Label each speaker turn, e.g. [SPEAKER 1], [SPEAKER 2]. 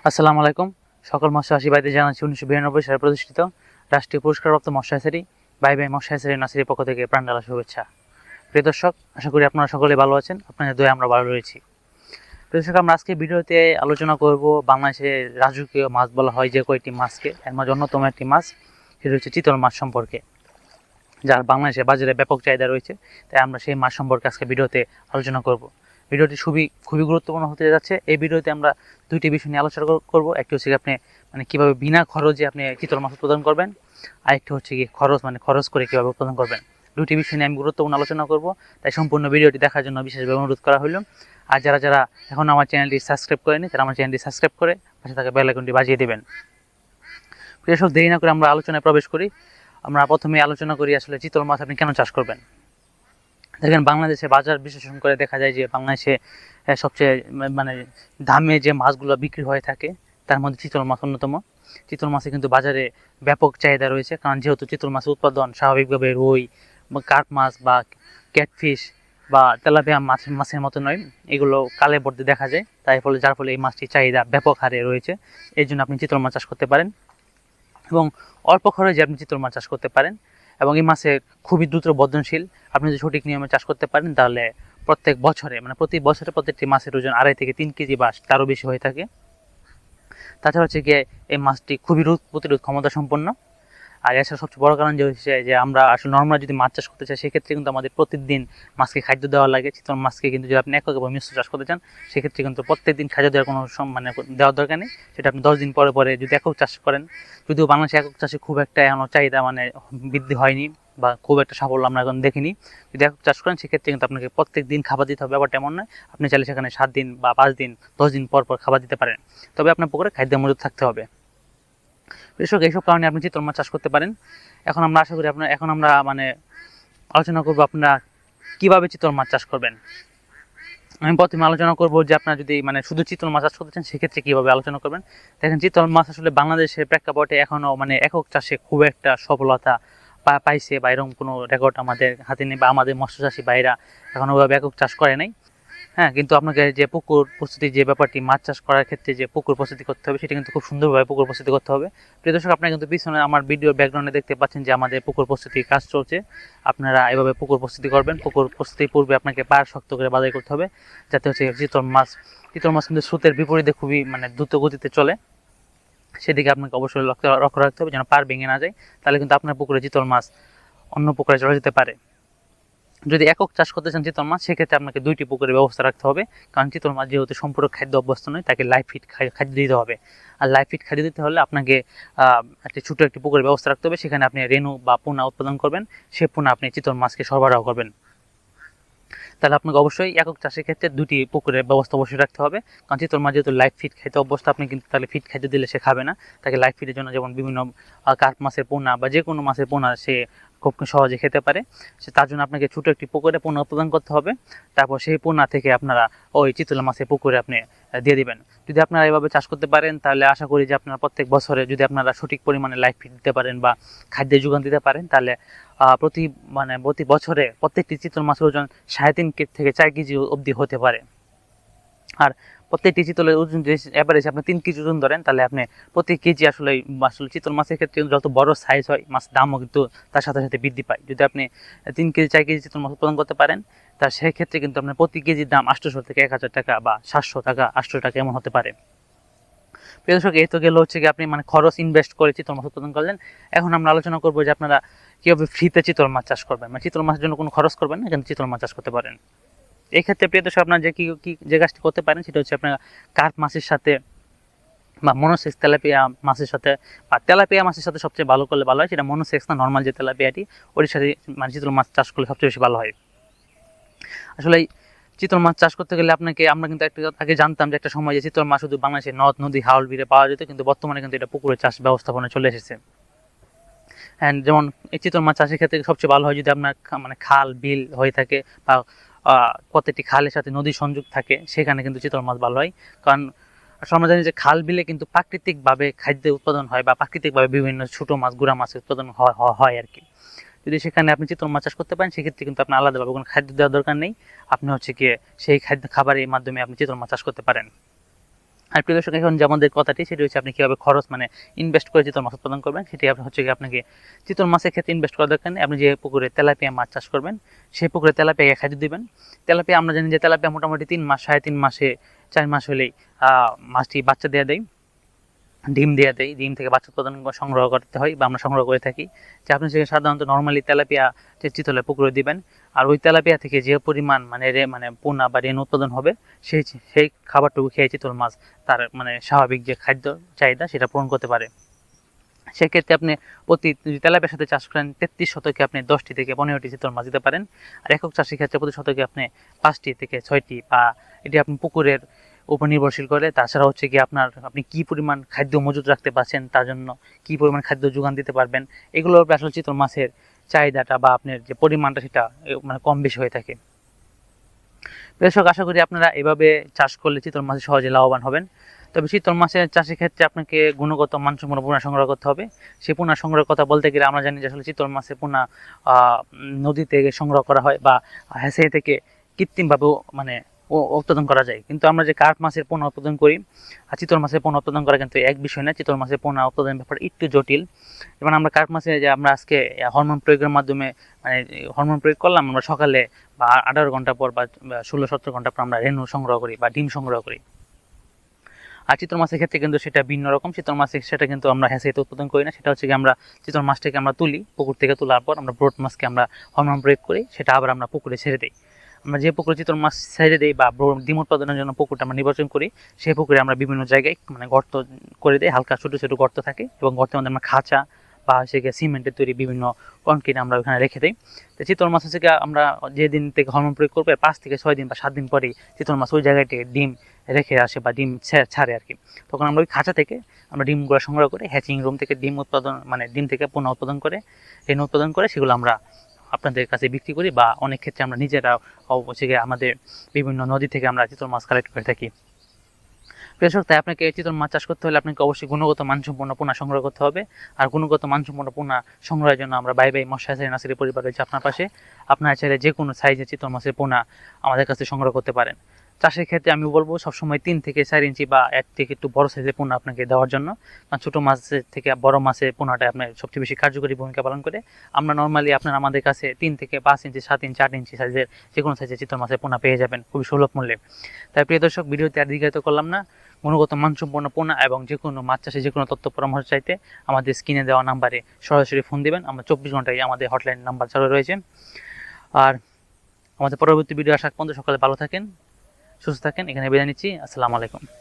[SPEAKER 1] আসসালামু আলাইকুম। সকল মৎস্য চাষী ভাইদের জানাচ্ছি 1992 সালে প্রতিষ্ঠিত রাষ্ট্রীয় পুরস্কারপ্রাপ্ত মৎস্য হ্যাচারি বাই বাই মৎস্য হ্যাচারি নার্সারির পক্ষ থেকে প্রাণঢালা শুভেচ্ছা। প্রিয় দর্শক, আশা করি আপনারা সকলে ভালো আছেন। আপনাদের দয়ায় আমরা ভালো রয়েছি। প্রিয় দর্শক, আমরা আজকে ভিডিওতে আলোচনা করব বাংলাদেশের রাজকীয় মাছ বলা হয় যে কয়টি মাছকে, এর মধ্যে অন্যতম একটি মাছ সেটা হচ্ছে চিতল মাছ সম্পর্কে, যার বাংলাদেশে বাজারে ব্যাপক চাহিদা রয়েছে। তাই আমরা সেই মাছ সম্পর্কে আজকে ভিডিওতে আলোচনা করব। ভিডিওটি খুবই গুরুত্বপূর্ণ হতে যাচ্ছে। এই ভিডিওতে আমরা দুইটি বিষয় নিয়ে আলোচনা করব। একটি হচ্ছে আপনি কীভাবে বিনা খরচে আপনি চিতল মাছ উৎপাদন করবেন, আরেকটি হচ্ছে খরচ করে কীভাবে উৎপাদন করবেন। দুটি বিষয় নিয়ে আমি গুরুত্বপূর্ণ আলোচনা করব। তাই সম্পূর্ণ ভিডিওটি দেখার জন্য বিশেষভাবে অনুরোধ করা হলো। আর যারা এখন আমার চ্যানেলটি সাবস্ক্রাইব করেনি তারা আমার চ্যানেলটি সাবস্ক্রাইব করে পাশে থাকা বেল আইকনটি বাজিয়ে দেবেন। প্রিয় দর্শক, দেরি না করে আমরা আলোচনায় প্রবেশ করি। আমরা প্রথমে আলোচনা করি আসলে চিতল মাছ আপনি কেন চাষ করবেন। দেখেন, বাংলাদেশে বাজার বিশ্লেষণ করে দেখা যায় যে বাংলাদেশে সবচেয়ে দামে যে মাছগুলো বিক্রি হয়ে থাকে তার মধ্যে চিতল মাছ অন্যতম। চিতল মাছে কিন্তু বাজারে ব্যাপক চাহিদা রয়েছে, কারণ যেহেতু চিতল মাছের উৎপাদন স্বাভাবিকভাবে রুই বা কার্প মাছ বা ক্যাটফিশ বা তেলাপিয়া মাছের মতো নয়, এগুলো কালে বর্তে দেখা যায়। যার ফলে এই মাছটির চাহিদা ব্যাপক হারে রয়েছে। এই জন্য আপনি চিতল মাছ চাষ করতে পারেন এবং অল্প খরচে আপনি চিতল মাছ চাষ করতে পারেন। এবং এই মাছে খুবই দ্রুত বর্ধনশীল। আপনি যদি সঠিক নিয়মে চাষ করতে পারেন তাহলে প্রতি বছরে প্রত্যেকটি মাছের ওজন 2.5 থেকে 3 কেজি বা তারও বেশি হয়ে থাকে। তাছাড়া হচ্ছে গিয়ে এই মাছটি খুবই রোগ প্রতিরোধ ক্ষমতা সম্পন্ন। আর এছাড়া সবচেয়ে বড় কারণ যে হচ্ছে যে আমরা আসলে নর্মাল যদি মাছ চাষ করতে চাই সেক্ষেত্রে কিন্তু আমাদের প্রতিদিন মাছকে খাদ্য দেওয়া লাগে। চিতল মাছকে কিন্তু যদি আপনি একক এবং মিশ্র চাষ করতে চান সেক্ষেত্রে কিন্তু প্রত্যেকদিন খাদ্য দেওয়ার কোনো দেওয়ার দরকার নেই। সেটা আপনি 10 দিন পরে যদি একক চাষ করেন, যদিও বাংলাদেশে একক চাষে খুব একটা এখনো চাহিদা বৃদ্ধি হয়নি বা খুব একটা সাফল্য আমরা এখন দেখিনি। যদি একক চাষ করেন সেক্ষেত্রে কিন্তু আপনাকে প্রত্যেক দিন খাবার দিতে হবে, ব্যাপারটা এমন নয়। আপনি চাইলে সেখানে 7 দিন বা 5 দিন 10 দিন পর খাবার দিতে পারেন, তবে আপনার পুকুরে খাদ্য মজুদ থাকতে হবে। কৃষক এইসব কারণে আপনি চিতল মাছ চাষ করতে পারেন। এখন আমরা আশা করি আলোচনা করবো আপনারা কিভাবে চিতল মাছ চাষ করবেন। আমি প্রথমে আলোচনা করবো যে আপনারা যদি শুধু চিতল মাছ চাষ করতে চান সেক্ষেত্রে কীভাবে আলোচনা করবেন। দেখেন, চিতল মাছ আসলে বাংলাদেশের প্রেক্ষাপটে এখনও একক চাষে খুব একটা সফলতা পাইছে বা এরকম কোনো রেকর্ড আমাদের হাতে নেই, বা আমাদের মৎস্যচাষী ভাইরা এখনও ওইভাবে একক চাষ করে নাই। হ্যাঁ, কিন্তু আপনাকে যে পুকুর প্রস্তুতি যে ব্যাপারটি, মাছ চাষ করার ক্ষেত্রে যে পুকুর প্রস্তুতি করতে হবে সেটা কিন্তু খুব সুন্দরভাবে পুকুর প্রস্তুতি করতে হবে। প্রিয় দর্শক, আপনারা কিন্তু পিছনে আমার ভিডিও ব্যাকগ্রাউন্ডে দেখতে পাচ্ছেন যে আমাদের পুকুর প্রস্তুতির কাজ চলছে। আপনারা এভাবে পুকুর প্রস্তুতি করবেন। পুকুর প্রস্তুতির পূর্বে আপনাকে পাড় শক্ত করে বাঁধাই করতে হবে, যাতে হচ্ছে চিতল মাছ কিন্তু স্রোতের বিপরীতে খুবই দ্রুত গতিতে চলে। সেদিকে আপনাকে অবশ্যই লক্ষ্য রাখতে হবে যেন পাড় ভেঙে না যায়, তাহলে কিন্তু আপনার পুকুরে চিতল মাছ অন্য পুকুরে চলে যেতে পারে। যদি একক চাষ করতে চান চিতল মাছ, সেক্ষেত্রে আপনাকে 2টি পুকুরের ব্যবস্থা রাখতে হবে, কারণ চিতল মাছ যেহেতু সম্পূর্ণ খাদ্য অভ্যস্ত নয়, তাকে লাইভ ফিড খাদ্য দিতে হবে। আর লাইভ ফিড খাদ্য দিতে হলে আপনাকে ছোটো একটি পুকুরের ব্যবস্থা রাখতে হবে। সেখানে আপনি রেণু বা পোনা উৎপাদন করবেন, সে পোনা আপনি চিতল মাছকে সরবরাহ করবেন। তাহলে আপনাকে অবশ্যই একক চাষের ক্ষেত্রে 2টি পুকুরের ব্যবস্থা অবশ্যই রাখতে হবে, কারণ চিতল মাছ যেহেতু লাইভ ফিড খাইতে অভ্যস্ত, আপনি কিন্তু তাহলে ফিড খাদ্য দিলে সে খাবে না। তাকে লাইভ ফিডের জন্য যেমন বিভিন্ন কার্প মাছের পোনা বা যে কোনো মাছের পোনা সে খুব সহজে খেতে পারে, তার জন্য আপনাকে ছোটো একটি পুকুরে পোনা উৎপাদন করতে হবে। তারপর সেই পোনা থেকে আপনারা ওই চিতল মাছের পুকুরে আপনি দিয়ে দিবেন। যদি আপনারা এভাবে চাষ করতে পারেন তাহলে আশা করি যে আপনারা প্রত্যেক বছরে যদি আপনারা সঠিক পরিমাণে লাইভ ফিড দিতে পারেন বা খাদ্যের যোগান দিতে পারেন, তাহলে প্রতি বছরে প্রত্যেকটি চিতল মাছের ওজন 3.5 থেকে 4 কেজি অবধি হতে পারে। আর প্রত্যেকটি চিতলের ওজন যদি অ্যাভারেজ আপনি 3 কেজি ওজন ধরেন, তাহলে আপনি প্রতি কেজি আসলে চিতল মাছের ক্ষেত্রে যত বড় সাইজ হয় মাছ দামও কিন্তু তার সাথে সাথে বৃদ্ধি পায়। যদি আপনি 3 কেজি 4 কেজি চিতল মাছ উৎপাদন করতে পারেন, তার সেই ক্ষেত্রে কিন্তু আপনার প্রতি কেজির দাম 800 থেকে 1000 টাকা বা 700 টাকা 800 টাকা এমন হতে পারে। প্রিয় দর্শক, এই তো গেল হচ্ছে কি আপনি খরচ ইনভেস্ট করে চিতল মাছ উৎপাদন করলেন। এখন আমরা আলোচনা করবো যে আপনারা কীভাবে ফ্রিতে চিতল মাছ চাষ করবেন, চিতল মাছের জন্য কোনো খরচ করবেন না, কিন্তু চিতল মাছ চাষ করতে পারেন। এই ক্ষেত্রে প্রিয় দর্শক, আপনারা যে কাজটি করতে পারেন সেটা হচ্ছে আপনারা কার্প মাছের সাথে বা মনোসেক্স তেলাপিয়া মাছের সাথে বা তেলাপিয়া মাছের সাথে সবচেয়ে ভালো করলে ভালো হয়। সেটা মনোসেক্স না, নর্মাল যে তেলাপিয়াটি, ওর সাথে চিতল মাছ চাষ করলে সবচেয়ে বেশি ভালো হয়। আসলে চিতল মাছ চাষ করতে গেলে আমরা কিন্তু আগে জানতাম যে একটা সময় যে চিতল মাছ শুধু বাংলাদেশের নদ নদী হাওল বিলে পাওয়া যেত, কিন্তু বর্তমানে কিন্তু এটা পুকুরে চাষ ব্যবস্থাপনায় চলে এসেছে। হ্যাঁ, যেমন এই চিতল মাছ চাষের ক্ষেত্রে সবচেয়ে ভালো হয় যদি আপনার খাল বিল হয়ে থাকে বা প্রত্যেকটি খালের সাথে নদী সংযোগ থাকে, সেখানে কিন্তু চিতল মাছ ভালো হয়। কারণ আমরা জানি যে খাল বিলে কিন্তু প্রাকৃতিকভাবে খাদ্য উৎপাদন হয় বা প্রাকৃতিকভাবে বিভিন্ন ছোটো মাছ গুঁড়া মাছের উৎপাদন হয় আর কি। যদি সেখানে আপনি চিতল মাছ চাষ করতে পারেন সেক্ষেত্রে কিন্তু আপনার আলাদাভাবে কোনো খাদ্য দেওয়ার দরকার নেই। আপনি হচ্ছে গিয়ে সেই খাবারের মাধ্যমে আপনি চিতল মাছ চাষ করতে পারেন। আর প্রিয় দর্শক, এখন যে আমাদের কথাটি সেটি হচ্ছে আপনি কীভাবে খরচ মানে ইনভেস্ট করে চিতল মাছ উৎপাদন করবেন, সেটি হচ্ছে কি আপনাকে চিতল মাছের ক্ষেত্রে ইনভেস্ট করার দরকার নেই। আপনি যে পুকুরে তেলাপিয়া মাছ চাষ করবেন সেই পুকুরে তেলাপিয়াকে খাদ্য দিবেন। তেলাপিয়া আমরা জানি যে তেলাপিয়া মোটামুটি 3 মাস 3.5 মাসে 4 মাস হলেই মাছটি বাচ্চা দেওয়া দেয়, ডিম দেওয়া দেয়। ডিম থেকে বাচ্চা উৎপাদন সংগ্রহ করতে হয় বা আমরা সংগ্রহ করে থাকি। যে আপনি সেখানে সাধারণত নর্মালি তেলাপিয়া চিতলে পুকুরে দিবেন, আর ওই তেলাপিয়া থেকে যে পরিমাণ মানে পোনা বা রেণু উৎপাদন হবে সেই খাবারটুকু খেয়ে চিতল মাছ তার মানে স্বাভাবিক যে খাদ্য চাহিদা সেটা পূরণ করতে পারে। সেক্ষেত্রে আপনি প্রতি তেলাপিয়ার সাথে চাষ করেন 33 শতকে আপনি 10টি থেকে 15টি চিতল মাছ দিতে পারেন। আর একক চাষের ক্ষেত্রে প্রতি শতকে আপনি 5টি থেকে 6টি, বা এটি আপনি পুকুরের উপর নির্ভরশীল করে। তাছাড়া হচ্ছে কি আপনি কি পরিমাণ খাদ্য মজুত রাখতে পারছেন, তার জন্য কি পরিমাণ খাদ্য যোগান দিতে পারবেন, এগুলোর উপরে আসলে চিতল মাছের চাহিদাটা বা আপনার যে পরিমাণটা সেটা মানে কম বেশি হয়ে থাকে। দর্শক, আশা করি আপনারা এভাবে চাষ করলে চিতল মাছে সহজে লাভবান হবেন। তবে চিতল মাছের চাষের ক্ষেত্রে আপনাকে গুণগত মানসম্পন্ন পোনা সংগ্রহ করতে হবে। সেই পোনা সংগ্রহের কথা বলতে গেলে আমরা জানি যে আসলে চিতল মাছের পোনা নদী থেকে সংগ্রহ করা হয় বা হ্যাচারি থেকে কৃত্রিমভাবেও মানে উৎপাদন করা যায়। কিন্তু আমরা যে কার্প মাছের পোনা উৎপাদন করি আর চিতল মাছের পোনা উৎপাদন করা কিন্তু এক বিষয় না। চিতল মাছের পোনা উৎপাদনের ব্যাপারে একটু জটিল। যেমন আমরা কার্প মাছে যে আমরা আজকে হরমোন প্রয়োগের মাধ্যমে মানে হরমোন প্রয়োগ করলাম, আমরা সকালে বা 18 ঘন্টা পর বা 16-17 ঘন্টা পর আমরা রেণু সংগ্রহ করি বা ডিম সংগ্রহ করি। আর চিতল মাছের ক্ষেত্রে কিন্তু সেটা ভিন্ন রকম। চিতল মাছের সেটা কিন্তু আমরা হ্যাচারিতে উৎপাদন করি না। সেটা হচ্ছে কি আমরা চিতল মাছটাকে আমরা তুলি, পুকুর থেকে তোলার পর আমরা ব্রড মাছকে আমরা হরমোন প্রয়োগ করি, সেটা আবার আমরা পুকুরে ছেড়ে দিই। আমরা যে পুকুরে চিতল মাছ ছেড়ে দিই বা ডিম উৎপাদনের জন্য পুকুরটা আমরা নির্বাচন করি, সেই পুকুরে আমরা বিভিন্ন জায়গায় মানে গর্ত করে দিই, হালকা ছোটো ছোটো গর্ত থাকে এবং গর্তের মধ্যে আমরা খাঁচা বা সেখানে সিমেন্টের তৈরি বিভিন্ন কনক্রিট আমরা ওখানে রেখে দিই। তো চিতল মাছ হচ্ছে আমরা যেদিন থেকে হরমোন প্রয়োগ করবো 5 থেকে 6 দিন বা 7 দিন পরেই চিতল মাছ ওই জায়গায় ডিম রেখে আসে বা ডিম ছাড়ে আর কি। তখন আমরা ওই খাঁচা থেকে আমরা ডিমগুলো সংগ্রহ করে হ্যাচিং রুম থেকে ডিম উৎপাদন মানে ডিম থেকে পোনা উৎপাদন করে রেণু উৎপাদন করে সেগুলো আমরা আপনাদের কাছে বিক্রি করি, বা অনেক ক্ষেত্রে আমরা নিজেরা হচ্ছে আমাদের বিভিন্ন নদী থেকে আমরা চিতল মাছ কালেক্ট করে থাকি। দর্শক, তাই আপনাকে চিতল মাছ চাষ করতে হলে আপনাকে অবশ্যই গুণগত মানসম্পন্ন পোনা সংগ্রহ করতে হবে। আর গুণগত মানসম্পন্ন পোনা সংগ্রহের জন্য আমরা বাই মৎস্য হ্যাচারি নার্সারি পরিবার রয়েছে আপনার পাশে। আপনার চাইলে যে কোনো সাইজের চিতল মাছের পোনা আমাদের কাছে সংগ্রহ করতে পারেন। চাষের ক্ষেত্রে আমি বলবো সবসময় 3 থেকে 4 ইঞ্চি বা এর থেকে একটু বড় সাইজের পোনা আপনাকে দেওয়ার জন্য, কারণ ছোটো মাছের থেকে বড় মাছের পোনাটা আপনার সবচেয়ে বেশি কার্যকরী ভূমিকা পালন করে। আমরা নর্মালি আমাদের কাছে 3 থেকে 5 ইঞ্চি 7 ইঞ্চি 8 ইঞ্চি সাইজের যে কোনো সাইজের চিতল মাছের পোনা পেয়ে যাবেন খুবই সুলভ মূল্যে। তাই প্রিয় দর্শক, ভিডিওতে আর দীর্ঘায়িত করলাম না। গুণগত মানসম্পন্ন পোনা এবং যে কোনো মাছ চাষে যে কোনো তথ্য পরামর্শ চাইতে আমাদের স্ক্রিনে দেওয়া নাম্বারে সরাসরি ফোন দিবেন। আমরা 24 ঘন্টায় আমাদের হটলাইন নাম্বার চালু রয়েছে। আর আমাদের পরবর্তী ভিডিও আসার পর্যন্ত সকালে ভালো থাকেন, সুস্থ থাকেন। এখানে বিদায় নিচ্ছি। আসসালামু আলাইকুম।